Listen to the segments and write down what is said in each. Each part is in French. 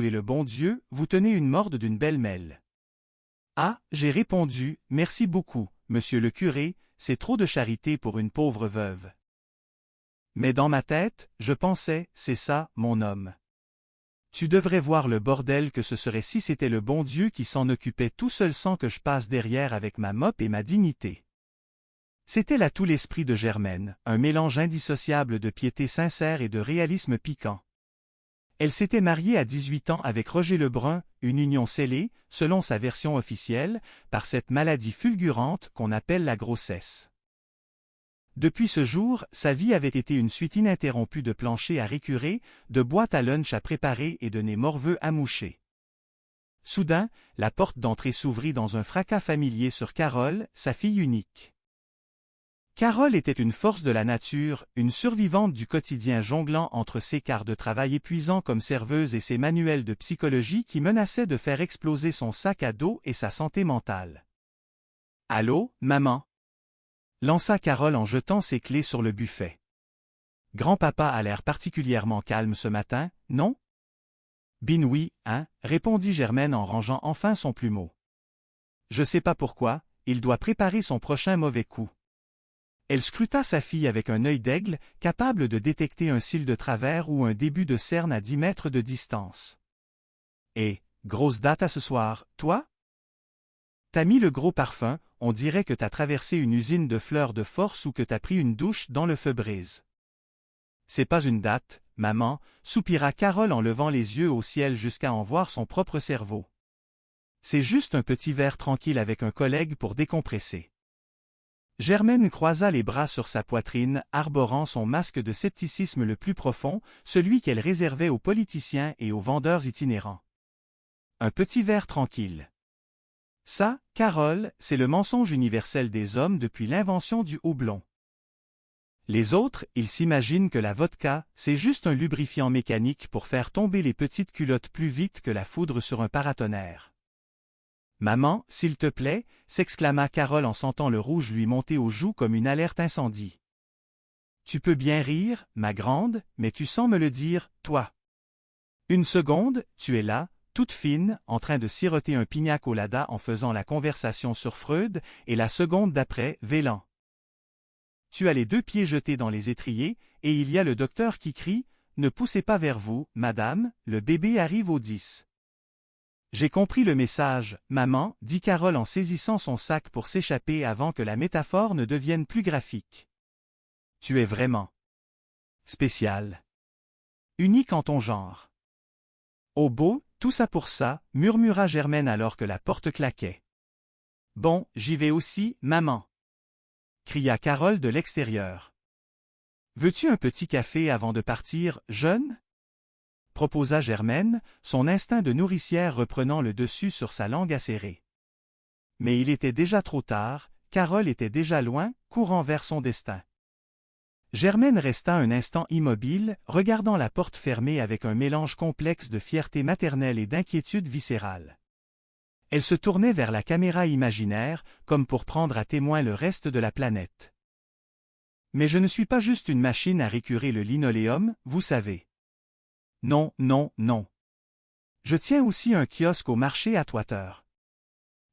et le bon Dieu, vous tenez une morde d'une belle-mêle. Ah, j'ai répondu, merci beaucoup, monsieur le curé, c'est trop de charité pour une pauvre veuve. Mais dans ma tête, je pensais, c'est ça, mon homme. Tu devrais voir le bordel que ce serait si c'était le bon Dieu qui s'en occupait tout seul sans que je passe derrière avec ma moppe et ma dignité. C'était là tout l'esprit de Germaine, un mélange indissociable de piété sincère et de réalisme piquant. Elle s'était mariée à 18 ans avec Roger Lebrun, une union scellée, selon sa version officielle, par cette maladie fulgurante qu'on appelle la grossesse. Depuis ce jour, sa vie avait été une suite ininterrompue de planchers à récurer, de boîtes à lunch à préparer et de nez morveux à moucher. Soudain, la porte d'entrée s'ouvrit dans un fracas familier sur Carole, sa fille unique. Carole était une force de la nature, une survivante du quotidien jonglant entre ses quarts de travail épuisants comme serveuse et ses manuels de psychologie qui menaçaient de faire exploser son sac à dos et sa santé mentale. « Allô, maman ?» lança Carole en jetant ses clés sur le buffet. « Grand-papa a l'air particulièrement calme ce matin, non ?»« Bin oui, hein » répondit Germaine en rangeant enfin son plumeau. « Je sais pas pourquoi, il doit préparer son prochain mauvais coup. » Elle scruta sa fille avec un œil d'aigle, capable de détecter un cil de travers ou un début de cerne à 10 mètres de distance. « Et, grosse date à ce soir, toi? T'as mis le gros parfum, on dirait que t'as traversé une usine de fleurs de force ou que t'as pris une douche dans le Febreze. »« C'est pas une date, maman, » soupira Carole en levant les yeux au ciel jusqu'à en voir son propre cerveau. « C'est juste un petit verre tranquille avec un collègue pour décompresser. » Germaine croisa les bras sur sa poitrine, arborant son masque de scepticisme le plus profond, celui qu'elle réservait aux politiciens et aux vendeurs itinérants. Un petit verre tranquille. Ça, Carole, c'est le mensonge universel des hommes depuis l'invention du houblon. Les autres, ils s'imaginent que la vodka, c'est juste un lubrifiant mécanique pour faire tomber les petites culottes plus vite que la foudre sur un paratonnerre. « Maman, s'il te plaît » s'exclama Carole en sentant le rouge lui monter aux joues comme une alerte incendie. « Tu peux bien rire, ma grande, mais tu sens me le dire, toi. Une seconde, tu es là, toute fine, en train de siroter un pina colada en faisant la conversation sur Freud, et la seconde d'après, vélan. Tu as les 2 pieds jetés dans les étriers, et il y a le docteur qui crie « Ne poussez pas vers vous, madame, le bébé arrive au 10. » J'ai compris le message, maman, dit Carole en saisissant son sac pour s'échapper avant que la métaphore ne devienne plus graphique. Tu es vraiment spécial. Unique en ton genre. Oh beau, tout ça pour ça, murmura Germaine alors que la porte claquait. Bon, j'y vais aussi, maman. Cria Carole de l'extérieur. Veux-tu un petit café avant de partir, jeune? Proposa Germaine, son instinct de nourricière reprenant le dessus sur sa langue acérée. Mais il était déjà trop tard, Carole était déjà loin, courant vers son destin. Germaine resta un instant immobile, regardant la porte fermée avec un mélange complexe de fierté maternelle et d'inquiétude viscérale. Elle se tournait vers la caméra imaginaire, comme pour prendre à témoin le reste de la planète. Mais je ne suis pas juste une machine à récurer le linoléum, vous savez. Non, non, non. Je tiens aussi un kiosque au marché à Toiteur.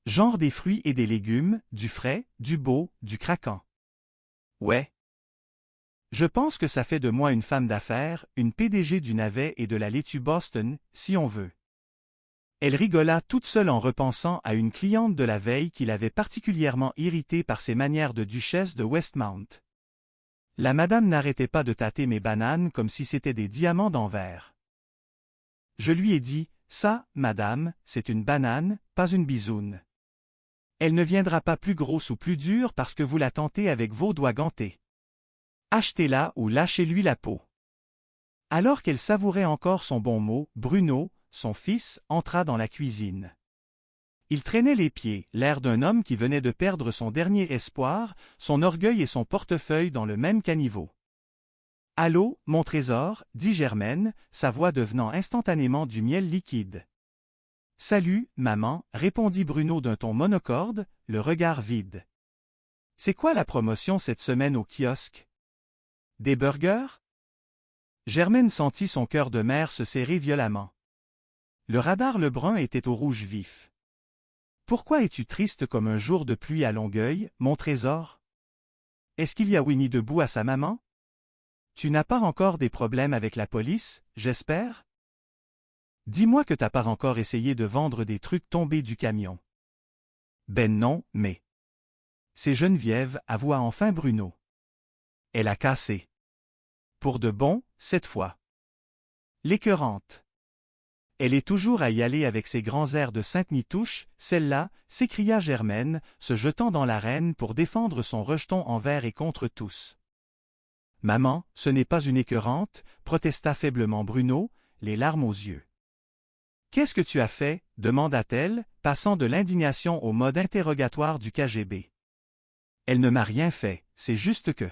Genre des fruits et des légumes, du frais, du beau, du craquant. Ouais. Je pense que ça fait de moi une femme d'affaires, une PDG du navet et de la laitue Boston, si on veut. Elle rigola toute seule en repensant à une cliente de la veille qui l'avait particulièrement irritée par ses manières de duchesse de Westmount. La madame n'arrêtait pas de tâter mes bananes comme si c'était des diamants d'Anvers. Je lui ai dit, ça, madame, c'est une banane, pas une bisoune. Elle ne viendra pas plus grosse ou plus dure parce que vous la tentez avec vos doigts gantés. Achetez-la ou lâchez-lui la peau. Alors qu'elle savourait encore son bon mot, Bruno, son fils, entra dans la cuisine. Il traînait les pieds, l'air d'un homme qui venait de perdre son dernier espoir, son orgueil et son portefeuille dans le même caniveau. « Allô, mon trésor » dit Germaine, sa voix devenant instantanément du miel liquide. « Salut, maman » répondit Bruno d'un ton monocorde, le regard vide. « C'est quoi la promotion cette semaine au kiosque? Des burgers » Germaine sentit son cœur de mère se serrer violemment. Le radar Lebrun était au rouge vif. Pourquoi es-tu triste comme un jour de pluie à Longueuil, mon trésor? Est-ce qu'il y a Winnie debout à sa maman? Tu n'as pas encore des problèmes avec la police, j'espère? Dis-moi que t'as pas encore essayé de vendre des trucs tombés du camion. Ben non, mais... C'est Geneviève, avoua enfin Bruno. Elle a cassé. Pour de bon, cette fois. L'écœurante. Elle est toujours à y aller avec ses grands airs de Sainte-Nitouche, celle-là, s'écria Germaine, se jetant dans l'arène pour défendre son rejeton envers et contre tous. Maman, ce n'est pas une écœurante, protesta faiblement Bruno, les larmes aux yeux. Qu'est-ce que tu as fait? Demanda-t-elle, passant de l'indignation au mode interrogatoire du KGB. Elle ne m'a rien fait, c'est juste que...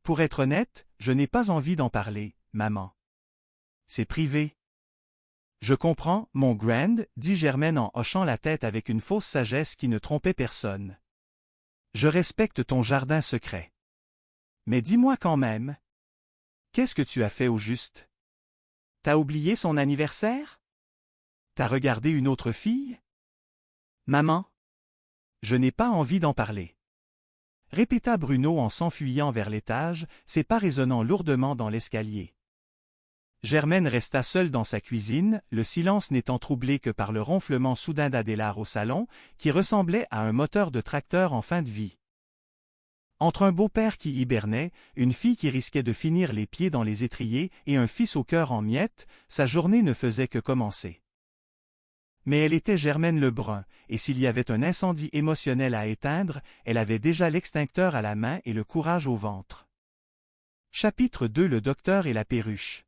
Pour être honnête, je n'ai pas envie d'en parler, maman. C'est privé. Je comprends, mon grand, dit Germaine en hochant la tête avec une fausse sagesse qui ne trompait personne. Je respecte ton jardin secret. Mais dis-moi quand même. Qu'est-ce que tu as fait au juste? T'as oublié son anniversaire? T'as regardé une autre fille? Maman? Je n'ai pas envie d'en parler. Répéta Bruno en s'enfuyant vers l'étage, ses pas résonnant lourdement dans l'escalier. Germaine resta seule dans sa cuisine, le silence n'étant troublé que par le ronflement soudain d'Adélard au salon, qui ressemblait à un moteur de tracteur en fin de vie. Entre un beau-père qui hibernait, une fille qui risquait de finir les pieds dans les étriers et un fils au cœur en miettes, sa journée ne faisait que commencer. Mais elle était Germaine Lebrun, et s'il y avait un incendie émotionnel à éteindre, elle avait déjà l'extincteur à la main et le courage au ventre. Chapitre 2 Le docteur et la perruche.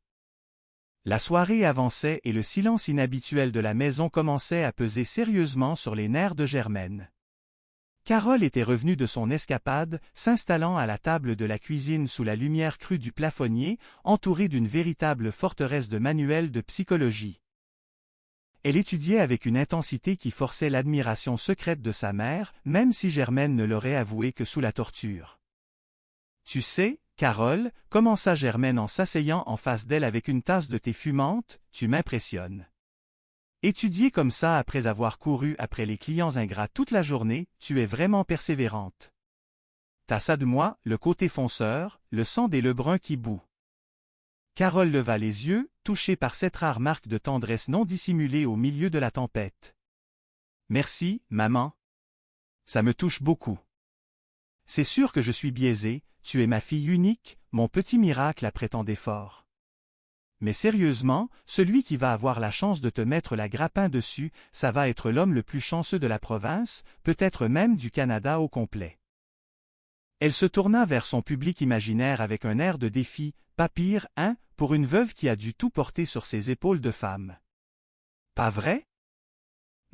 La soirée avançait et le silence inhabituel de la maison commençait à peser sérieusement sur les nerfs de Germaine. Carole était revenue de son escapade, s'installant à la table de la cuisine sous la lumière crue du plafonnier, entourée d'une véritable forteresse de manuels de psychologie. Elle étudiait avec une intensité qui forçait l'admiration secrète de sa mère, même si Germaine ne l'aurait avoué que sous la torture. « Tu sais, Carole, commença Germaine en s'asseyant en face d'elle avec une tasse de thé fumante, tu m'impressionnes. Étudier comme ça après avoir couru après les clients ingrats toute la journée, tu es vraiment persévérante. T'as ça de moi, le côté fonceur, le sang des Lebrun qui bout. » Carole leva les yeux, touchée par cette rare marque de tendresse non dissimulée au milieu de la tempête. « Merci, maman. Ça me touche beaucoup. C'est sûr que je suis biaisé, tu es ma fille unique, mon petit miracle à prétendre fort. Mais sérieusement, celui qui va avoir la chance de te mettre la grappin dessus, ça va être l'homme le plus chanceux de la province, peut-être même du Canada au complet. » Elle se tourna vers son public imaginaire avec un air de défi, pas pire, hein, pour une veuve qui a dû tout porter sur ses épaules de femme. Pas vrai?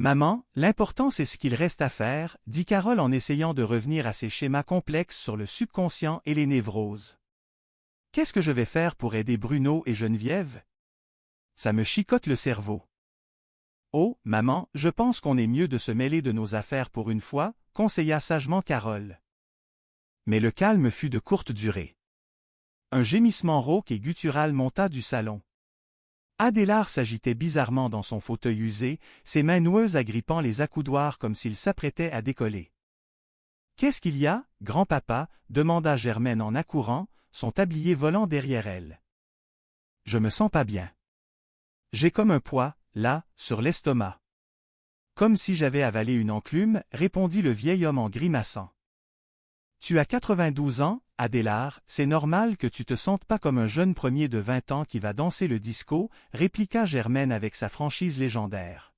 Maman, l'important c'est ce qu'il reste à faire, dit Carole en essayant de revenir à ses schémas complexes sur le subconscient et les névroses. Qu'est-ce que je vais faire pour aider Bruno et Geneviève? Ça me chicote le cerveau. Oh, maman, je pense qu'on est mieux de se mêler de nos affaires pour une fois, conseilla sagement Carole. Mais le calme fut de courte durée. Un gémissement rauque et guttural monta du salon. Adélard s'agitait bizarrement dans son fauteuil usé, ses mains noueuses agrippant les accoudoirs comme s'il s'apprêtait à décoller. « Qu'est-ce qu'il y a, grand-papa » demanda Germaine en accourant, son tablier volant derrière elle. « Je me sens pas bien. J'ai comme un poids, là, sur l'estomac. »« Comme si j'avais avalé une enclume » répondit le vieil homme en grimaçant. « Tu as 92 ans, Adélard, c'est normal que tu te sentes pas comme un jeune premier de 20 ans qui va danser le disco, répliqua Germaine avec sa franchise légendaire.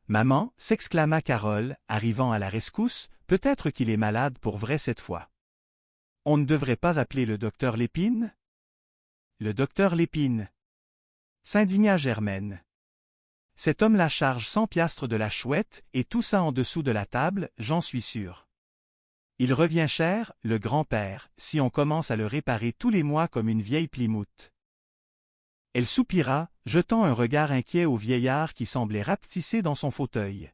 Maman, s'exclama Carole, arrivant à la rescousse, peut-être qu'il est malade pour vrai cette fois. On ne devrait pas appeler le docteur Lépine? Le docteur Lépine. S'indigna Germaine. Cet homme-là charge 100 piastres de la chouette, et tout ça en dessous de la table, j'en suis sûr. Il revient cher, le grand-père, si on commence à le réparer tous les mois comme une vieille Plymouth. Elle soupira, jetant un regard inquiet au vieillard qui semblait rapetisser dans son fauteuil.